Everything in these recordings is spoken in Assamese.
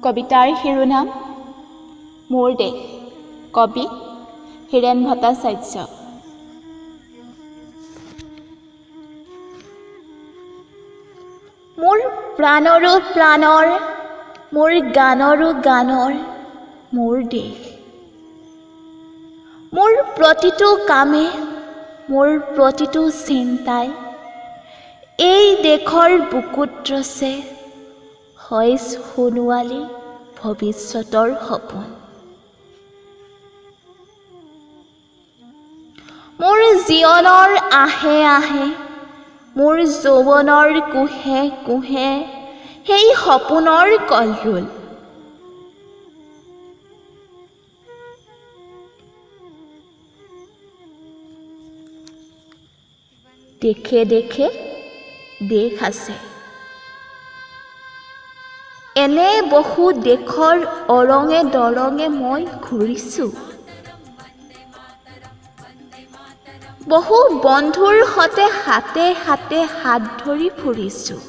কবিতাৰ শিৰোনাম মোৰ দেশ, কবি হীৰেণ ভট্টাচাৰ্য। মোৰ প্ৰাণৰো প্ৰাণৰ, মোৰ গানৰো গানৰ মোৰ দেশ। মোৰ প্ৰতিটো কামে, মোৰ প্ৰতিটো চিন্তাই এই দেশৰ বুকুত ৰচে হয় সোণোৱালী ভৱিষ্যতৰ সপোন। মোৰ জীৱনৰ আহে আহে, মোৰ যৌৱনৰ কুহে কুহে সেই সপোনৰ কলৰোল। দেশে দেশে দেশ আছে, এনে বহু দেশৰ অৰঙে দৰঙে মই ঘূৰিছোঁ। বহু বন্ধুৰ সতে হাতে হাতে হাত ধৰি ফুৰিছোঁ।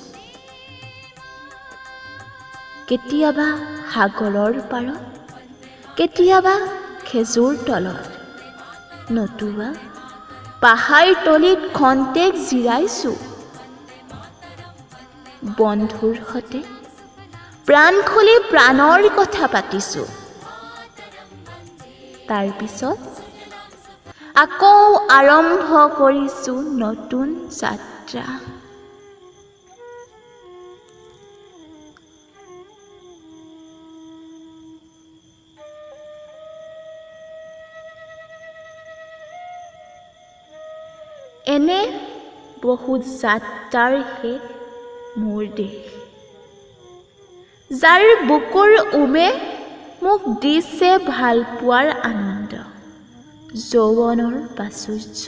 কেতিয়াবা সাগৰৰ পাৰত, কেতিয়াবা খেজুৰ তলত, নতুবা পাহাৰ তলিত খন্তেক জিৰাইছোঁ। বন্ধুৰ সতে প্ৰাণ খুলি প্ৰাণৰ কথা পাতিছোঁ। তাৰ পিছত আকৌ আৰম্ভ কৰিছোঁ নতুন যাত্ৰা। এনে বহু যাত্ৰাৰ শেষ মোৰ দেশ, যাৰ বুকুৰ উমে মোক দিছে ভাল পোৱাৰ আনন্দ, যৌৱনৰ প্ৰাচুৰ্য,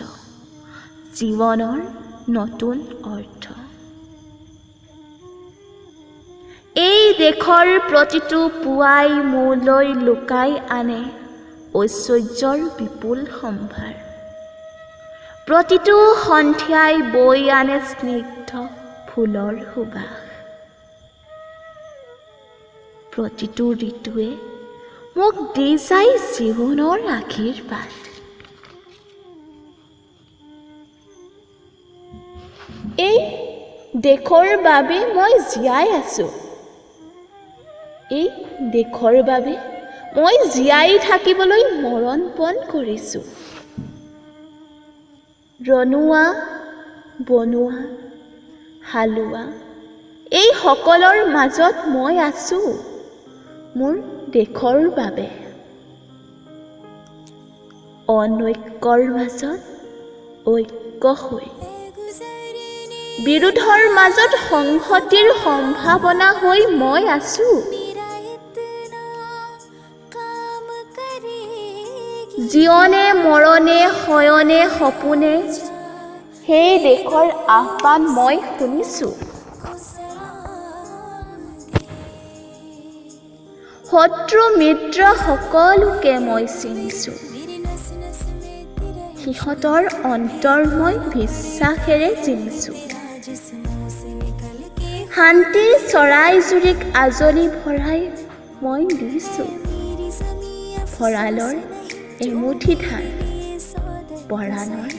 জীৱনৰ নতুন অৰ্থ। এই দেশৰ প্ৰতিটো পুৱাই মোলৈ লুকাই আনে ঐশ্বৰ্যৰ বিপুল সম্ভাৰ। প্ৰতিটো সন্ধিয়াই বৈ আনে স্নিগ্ধ ফুলৰ সুবাস। প্ৰতিটো ঋতুৱে মোক দি যায় জীৱনৰ আশীৰ্বাদ। এই দেশৰ বাবে মই জীয়াই আছোঁ, এই দেশৰ বাবে মই জীয়াই থাকিবলৈ মৰণ পণ কৰিছোঁ। ৰনোৱা বনোৱা হালোৱা এই সকলৰ মাজত মই আছোঁ মোৰ দেশৰ বাবে। অনৈক্যৰ মাজত ঐক্য হৈ, বিৰোধৰ মাজত সংহতিৰ সম্ভাৱনা হৈ মই আছোঁ। জীৱনে মৰণে শয়নে সপোনে সেই দেশৰ আহ্বান মই শুনিছোঁ। শত্ৰু মিত্ৰ সকলোকে মই চিনিছোঁ, সিহঁতৰ অন্তৰ মই বিশ্বাসেৰে চিনিছোঁ। শান্তিৰ চৰাইজুৰিক আজলি ভৰাই মই দিছোঁ, ভঁৰালৰ এমুঠি ধান, পৰাণৰ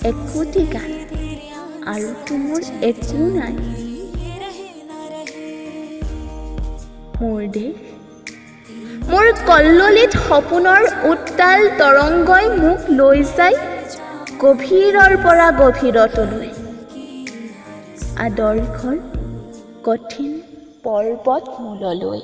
একোটি গান, আৰুতো মোৰ একো নাই। মোৰ দেশ, মোৰ কল্লোলিত সপোনৰ উত্তাল তৰংগই মোক লৈ যায় গভীৰৰ পৰা গভীৰতলৈ, আদৰ্শৰ কঠিন পৰ্বত মূললৈ।